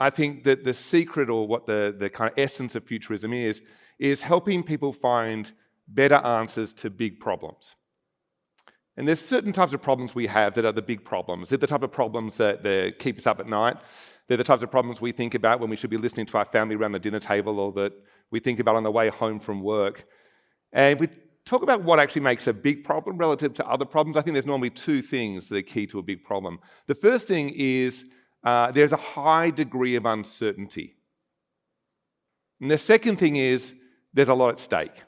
I think that the secret, or what the kind of essence of futurism is helping people find better answers to big problems. And there's certain types of problems we have that are the big problems. They're the type of problems that keep us up at night. They're the types of problems we think about when we should be listening to our family around the dinner table, or that we think about on the way home from work. And we talk about what actually makes a big problem relative to other problems. I think there's normally two things that are key to a big problem. The first thing is there's a high degree of uncertainty. And the second thing is there's a lot at stake.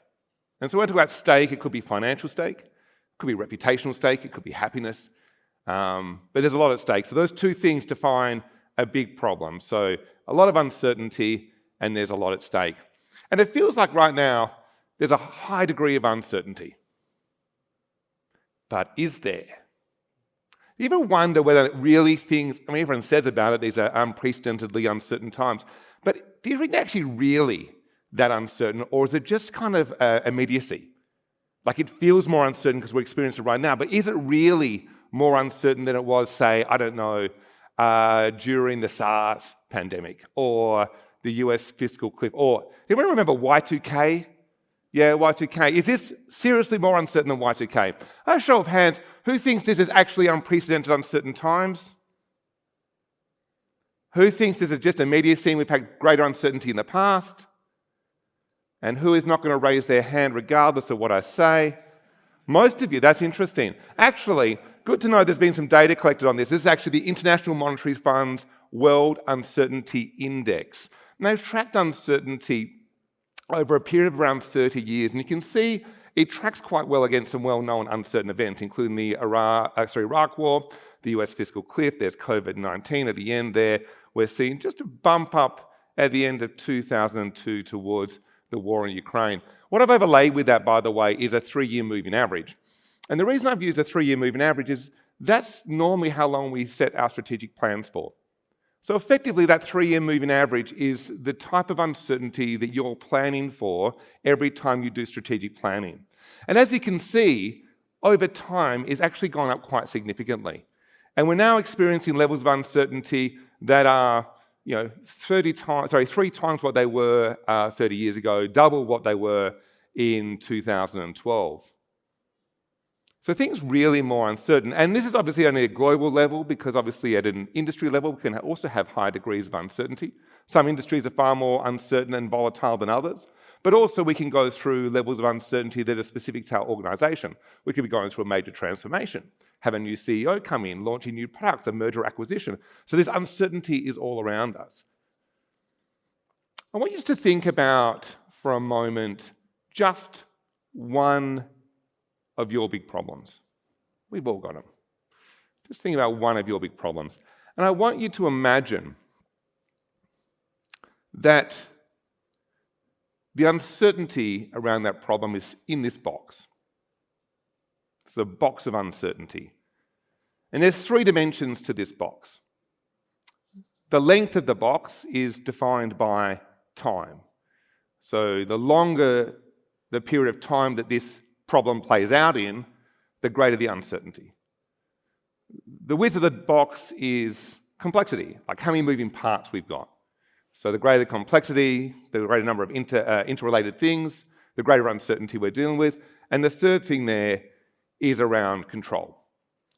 And so when I talk about stake, it could be financial stake, it could be reputational stake, it could be happiness, but there's a lot at stake. So those two things define a big problem. So a lot of uncertainty and there's a lot at stake. And it feels like right now there's a high degree of uncertainty. But is there? Do you ever wonder whether really things, I mean, everyone says about it, these are unprecedentedly uncertain times, but do you think they're actually really that uncertain, or is it just kind of immediacy? Like it feels more uncertain because we're experiencing it right now, but is it really more uncertain than it was, say, I don't know, during the SARS pandemic, or the US fiscal cliff, or do you remember Y2K? Yeah, Y2K. Is this seriously more uncertain than Y2K? A show of hands, who thinks this is actually unprecedented uncertain times? Who thinks this is just immediacy and we've had greater uncertainty in the past? And who is not going to raise their hand regardless of what I say? Most of you, that's interesting. Actually, good to know there's been some data collected on this. This is actually the International Monetary Fund's World Uncertainty Index. And they've tracked uncertainty over a period of around 30 years. And you can see it tracks quite well against some well-known uncertain events, including the Iraq War, the US fiscal cliff, there's COVID-19 at the end there. We're seeing just a bump up at the end of 2002 towards the war in Ukraine. What I've overlaid with that, by the way, is a 3-year moving average. And the reason I've used a 3-year moving average is that's normally how long we set our strategic plans for. So effectively, that 3-year moving average is the type of uncertainty that you're planning for every time you do strategic planning. And as you can see, over time, it's actually gone up quite significantly. And we're now experiencing levels of uncertainty that are 3 times what they were 30 years ago, double what they were in 2012. So things really more uncertain. And this is obviously only a global level, because obviously at an industry level, we can also have high degrees of uncertainty. Some industries are far more uncertain and volatile than others, but also we can go through levels of uncertainty that are specific to our organization. We could be going through a major transformation, have a new CEO come in, launching new products, a merger acquisition. So this uncertainty is all around us. I want you to think about, for a moment, just one of your big problems. We've all got them. Just think about one of your big problems. And I want you to imagine that the uncertainty around that problem is in this box. It's a box of uncertainty. And there's 3 dimensions to this box. The length of the box is defined by time. So the longer the period of time that this problem plays out in, the greater the uncertainty. The width of the box is complexity, like how many moving parts we've got. So the greater the complexity, the greater number of interrelated things, the greater uncertainty we're dealing with. And the third thing there is around control.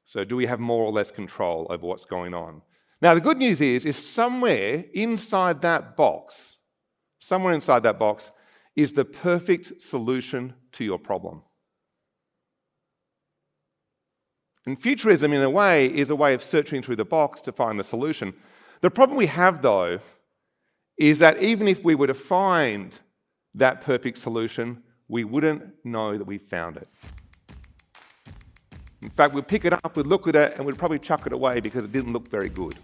So do we have more or less control over what's going on? Now the good news is somewhere inside that box is the perfect solution to your problem. And futurism, in a way, is a way of searching through the box to find the solution. The problem we have, though, is that even if we were to find that perfect solution, we wouldn't know that we found it. In fact, we'd pick it up, we'd look at it, and we'd probably chuck it away because it didn't look very good.